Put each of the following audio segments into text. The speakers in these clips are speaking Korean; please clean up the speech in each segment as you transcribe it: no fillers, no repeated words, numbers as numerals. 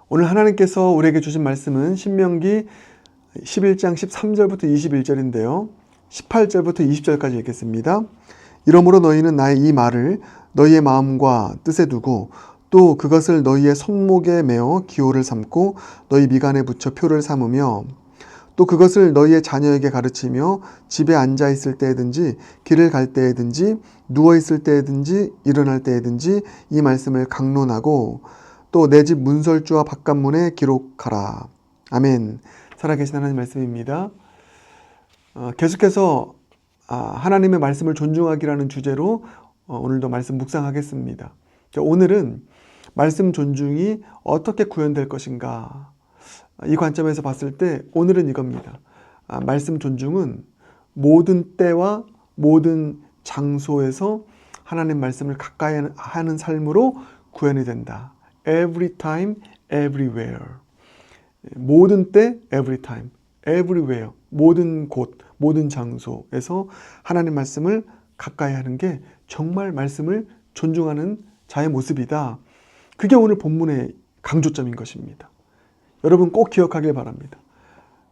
오늘 하나님께서 우리에게 주신 말씀은 신명기 11장 13절부터 21절인데요. 18절부터 20절까지 읽겠습니다. 이러므로 너희는 나의 이 말을 너희의 마음과 뜻에 두고 또 그것을 너희의 손목에 메어 기호를 삼고 너희 미간에 붙여 표를 삼으며 또 그것을 너희의 자녀에게 가르치며 집에 앉아 있을 때든지 길을 갈 때든지 누워 있을 때든지 일어날 때든지 이 말씀을 강론하고 또 내 집 문설주와 바깥문에 기록하라. 아멘. 살아계신 하나님 말씀입니다. 계속해서 하나님의 말씀을 존중하기라는 주제로 오늘도 말씀 묵상하겠습니다. 오늘은 말씀 존중이 어떻게 구현될 것인가, 이 관점에서 봤을 때 오늘은 이겁니다. 말씀 존중은 모든 때와 모든 장소에서 하나님 말씀을 가까이 하는 삶으로 구현이 된다. Every time, everywhere. 모든 때, every time, everywhere. 모든 곳, 모든 장소에서 하나님 말씀을 가까이 하는 게 정말 말씀을 존중하는 자의 모습이다. 그게 오늘 본문의 강조점인 것입니다. 여러분 꼭 기억하길 바랍니다.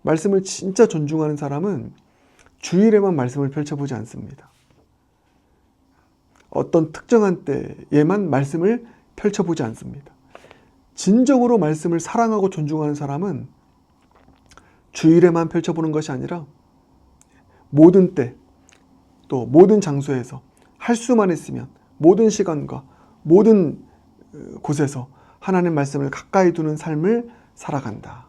말씀을 진짜 존중하는 사람은 주일에만 말씀을 펼쳐보지 않습니다. 어떤 특정한 때에만 말씀을 펼쳐보지 않습니다. 진정으로 말씀을 사랑하고 존중하는 사람은 주일에만 펼쳐보는 것이 아니라 모든 때, 또 모든 장소에서 할 수만 있으면 모든 시간과 모든 곳에서 하나님 말씀을 가까이 두는 삶을 살아간다.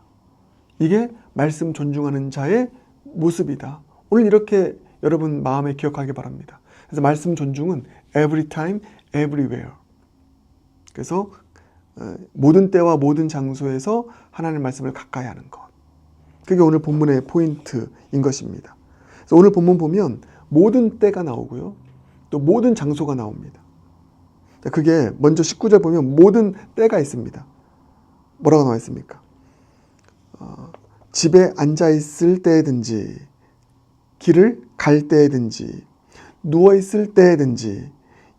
이게 말씀 존중하는 자의 모습이다. 오늘 이렇게 여러분 마음에 기억하기 바랍니다. 그래서 말씀 존중은 every time, everywhere. 그래서 모든 때와 모든 장소에서 하나님 말씀을 가까이 하는 것. 그게 오늘 본문의 포인트인 것입니다. 그래서 오늘 본문 보면 모든 때가 나오고요. 또 모든 장소가 나옵니다. 그게 먼저 19절 보면 모든 때가 있습니다. 뭐라고 나와 있습니까? 집에 앉아 있을 때든지 길을 갈 때든지 누워 있을 때든지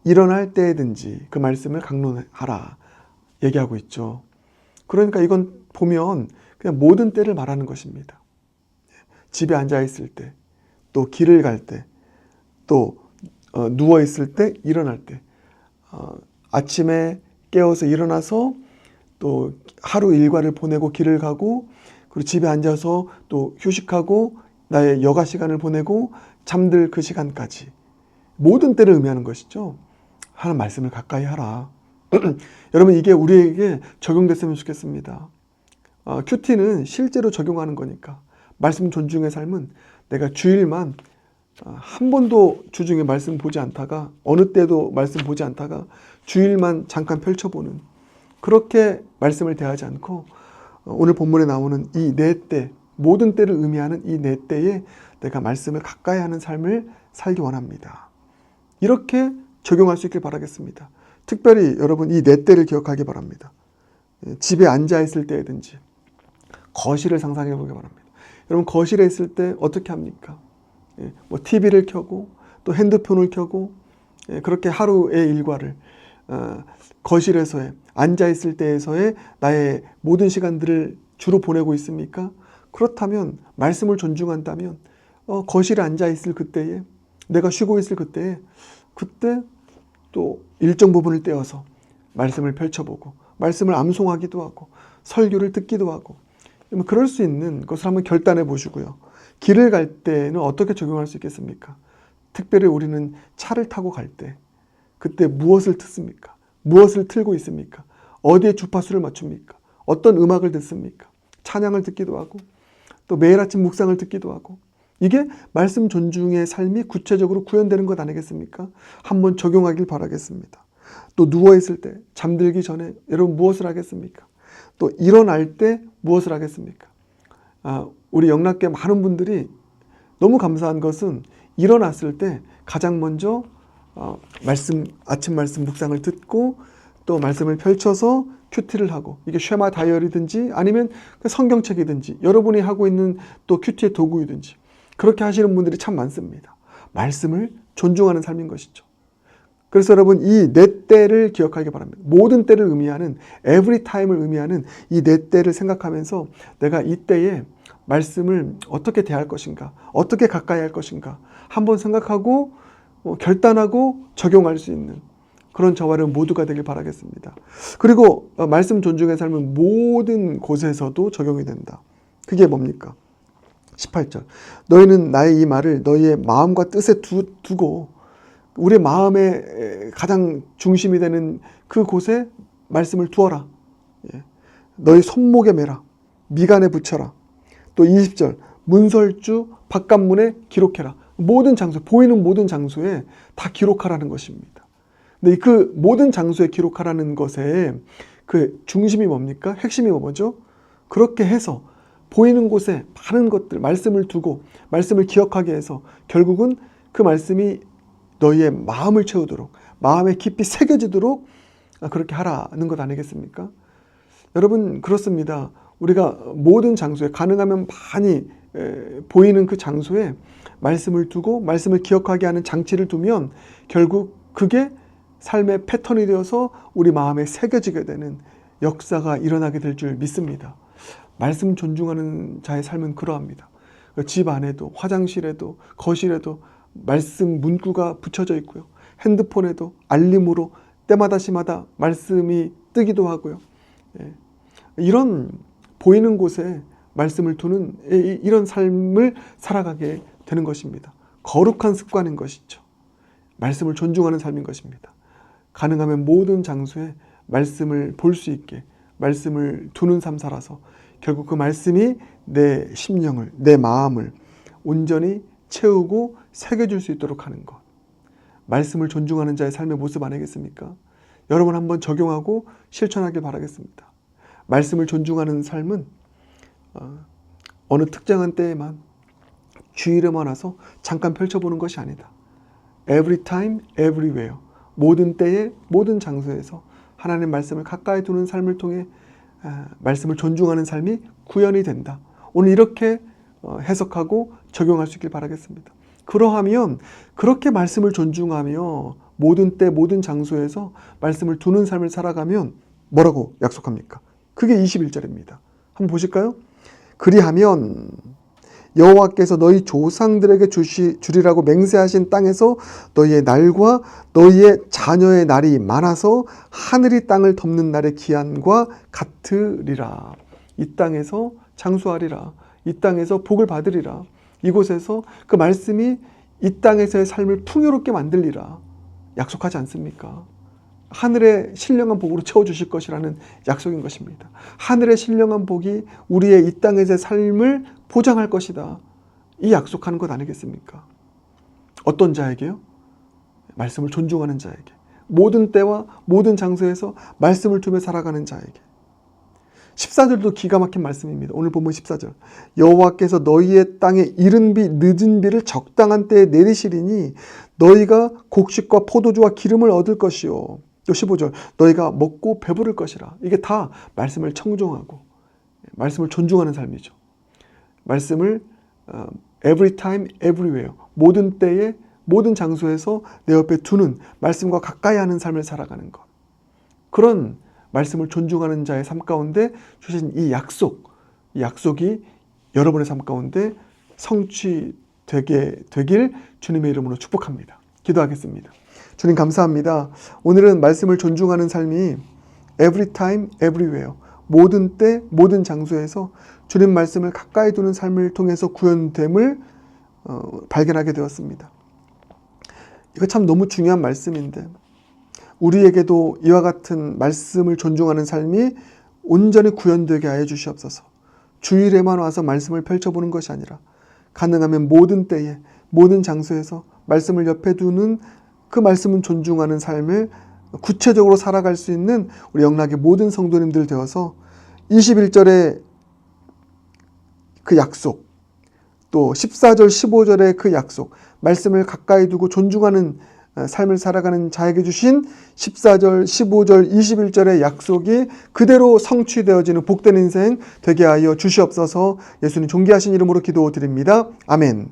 일어날 때든지 그 말씀을 강론하라 얘기하고 있죠. 그러니까 이건 보면 그냥 모든 때를 말하는 것입니다. 집에 앉아 있을 때, 또 길을 갈 때, 또 누워 있을 때, 일어날 때, 아침에 깨어서 일어나서 또 하루 일과를 보내고 길을 가고, 그리고 집에 앉아서 또 휴식하고 나의 여가 시간을 보내고 잠들 그 시간까지 모든 때를 의미하는 것이죠. 하나님 말씀을 가까이 하라. 여러분 이게 우리에게 적용됐으면 좋겠습니다. 큐티는 실제로 적용하는 거니까 말씀 존중의 삶은 내가 주일만 한 번도 주중에 말씀 보지 않다가 어느 때도 말씀 보지 않다가 주일만 잠깐 펼쳐보는 그렇게 말씀을 대하지 않고 오늘 본문에 나오는 이 네 때, 모든 때를 의미하는 이 네 때에 내가 말씀을 가까이 하는 삶을 살기 원합니다. 이렇게 적용할 수 있길 바라겠습니다. 특별히 여러분 이 네 때를 기억하기 바랍니다. 집에 앉아 있을 때든지 거실을 상상해 보기 바랍니다. 여러분 거실에 있을 때 어떻게 합니까? 뭐 TV를 켜고 또 핸드폰을 켜고 그렇게 하루의 일과를 거실에서의 앉아 있을 때에서의 나의 모든 시간들을 주로 보내고 있습니까? 그렇다면 말씀을 존중한다면 거실에 앉아 있을 그때에 내가 쉬고 있을 그때에 그때 또 일정 부분을 떼어서 말씀을 펼쳐보고 말씀을 암송하기도 하고 설교를 듣기도 하고 그럴 수 있는 것을 한번 결단해 보시고요. 길을 갈 때는 어떻게 적용할 수 있겠습니까? 특별히 우리는 차를 타고 갈 때 그때 무엇을 듣습니까? 무엇을 틀고 있습니까? 어디에 주파수를 맞춥니까? 어떤 음악을 듣습니까? 찬양을 듣기도 하고 또 매일 아침 묵상을 듣기도 하고 이게 말씀 존중의 삶이 구체적으로 구현되는 것 아니겠습니까? 한번 적용하길 바라겠습니다. 또 누워있을 때 잠들기 전에 여러분 무엇을 하겠습니까? 또 일어날 때 무엇을 하겠습니까? 우리 영락계 많은 분들이 너무 감사한 것은 일어났을 때 가장 먼저 아침 말씀 묵상을 듣고 또 말씀을 펼쳐서 큐티를 하고 이게 쉐마 다이어리든지 아니면 성경책이든지 여러분이 하고 있는 또 큐티의 도구이든지 그렇게 하시는 분들이 참 많습니다. 말씀을 존중하는 삶인 것이죠. 그래서 여러분 이 내 때를 기억하기 바랍니다. 모든 때를 의미하는 every time을 의미하는 이 내 때를 생각하면서 내가 이 때에 말씀을 어떻게 대할 것인가, 어떻게 가까이 할 것인가 한번 생각하고 결단하고 적용할 수 있는 그런 저와 여러분 모두가 되길 바라겠습니다. 그리고 말씀 존중의 삶은 모든 곳에서도 적용이 된다. 그게 뭡니까? 18절. 너희는 나의 이 말을 너희의 마음과 뜻에 두고 우리의 마음의 가장 중심이 되는 그곳에 말씀을 두어라. 너희 손목에 매라. 미간에 붙여라. 또 20절. 문설주 바깥문에 기록해라. 모든 장소, 보이는 모든 장소에 다 기록하라는 것입니다. 근데 그 모든 장소에 기록하라는 것에 그 중심이 뭡니까? 핵심이 뭐죠? 그렇게 해서 보이는 곳에 많은 것들, 말씀을 두고 말씀을 기억하게 해서 결국은 그 말씀이 너희의 마음을 채우도록, 마음에 깊이 새겨지도록 그렇게 하라는 것 아니겠습니까? 여러분 그렇습니다. 우리가 모든 장소에 가능하면 많이 보이는 그 장소에 말씀을 두고 말씀을 기억하게 하는 장치를 두면 결국 그게 삶의 패턴이 되어서 우리 마음에 새겨지게 되는 역사가 일어나게 될 줄 믿습니다. 말씀 존중하는 자의 삶은 그러합니다. 집 안에도 화장실에도 거실에도 말씀 문구가 붙여져 있고요. 핸드폰에도 알림으로 때마다 시마다 말씀이 뜨기도 하고요. 이런 보이는 곳에 말씀을 두는 이런 삶을 살아가게 되는 것입니다. 거룩한 습관인 것이죠. 말씀을 존중하는 삶인 것입니다. 가능하면 모든 장소에 말씀을 볼 수 있게 말씀을 두는 삶 살아서 결국 그 말씀이 내 심령을, 내 마음을 온전히 채우고 새겨줄 수 있도록 하는 것. 말씀을 존중하는 자의 삶의 모습 아니겠습니까? 여러분 한번 적용하고 실천하길 바라겠습니다. 말씀을 존중하는 삶은 어느 특정한 때에만 주일에만 와서 잠깐 펼쳐보는 것이 아니다. Every time, everywhere. 모든 때에 모든 장소에서 하나님의 말씀을 가까이 두는 삶을 통해 말씀을 존중하는 삶이 구현이 된다. 오늘 이렇게 해석하고 적용할 수 있길 바라겠습니다. 그러하면 그렇게 말씀을 존중하며 모든 때 모든 장소에서 말씀을 두는 삶을 살아가면 뭐라고 약속합니까? 그게 21절입니다. 한번 보실까요? 그리하면 여호와께서 너희 조상들에게 주리라고 맹세하신 땅에서 너희의 날과 너희의 자녀의 날이 많아서 하늘이 땅을 덮는 날의 기한과 같으리라. 이 땅에서 장수하리라. 이 땅에서 복을 받으리라. 이곳에서 그 말씀이 이 땅에서의 삶을 풍요롭게 만들리라. 약속하지 않습니까? 하늘의 신령한 복으로 채워주실 것이라는 약속인 것입니다. 하늘의 신령한 복이 우리의 이 땅에서의 삶을 보장할 것이다. 이 약속하는 것 아니겠습니까? 어떤 자에게요? 말씀을 존중하는 자에게. 모든 때와 모든 장소에서 말씀을 두며 살아가는 자에게. 14절도 기가 막힌 말씀입니다. 오늘 본문 14절. 여호와께서 너희의 땅에 이른 비 늦은 비를 적당한 때에 내리시리니 너희가 곡식과 포도주와 기름을 얻을 것이요. 또 15절. 너희가 먹고 배부를 것이라. 이게 다 말씀을 청종하고 말씀을 존중하는 삶이죠. 말씀을 every time, everywhere. 모든 때에 모든 장소에서 내 옆에 두는 말씀과 가까이 하는 삶을 살아가는 것. 그런 말씀을 존중하는 자의 삶 가운데 주신 이 약속이 여러분의 삶 가운데 성취되게 되길 주님의 이름으로 축복합니다. 기도하겠습니다. 주님 감사합니다. 오늘은 말씀을 존중하는 삶이 every time, everywhere. 모든 때, 모든 장소에서 주님 말씀을 가까이 두는 삶을 통해서 구현됨을 발견하게 되었습니다. 이거 참 너무 중요한 말씀인데 우리에게도 이와 같은 말씀을 존중하는 삶이 온전히 구현되게 하여 주시옵소서. 주일에만 와서 말씀을 펼쳐보는 것이 아니라 가능하면 모든 때에 모든 장소에서 말씀을 옆에 두는 그 말씀은 존중하는 삶을 구체적으로 살아갈 수 있는 우리 영락의 모든 성도님들 되어서 21절의 그 약속, 또 14절, 15절의 그 약속, 말씀을 가까이 두고 존중하는 삶을 살아가는 자에게 주신 14절, 15절, 21절의 약속이 그대로 성취되어지는 복된 인생 되게 하여 주시옵소서. 예수님 존귀하신 이름으로 기도드립니다. 아멘.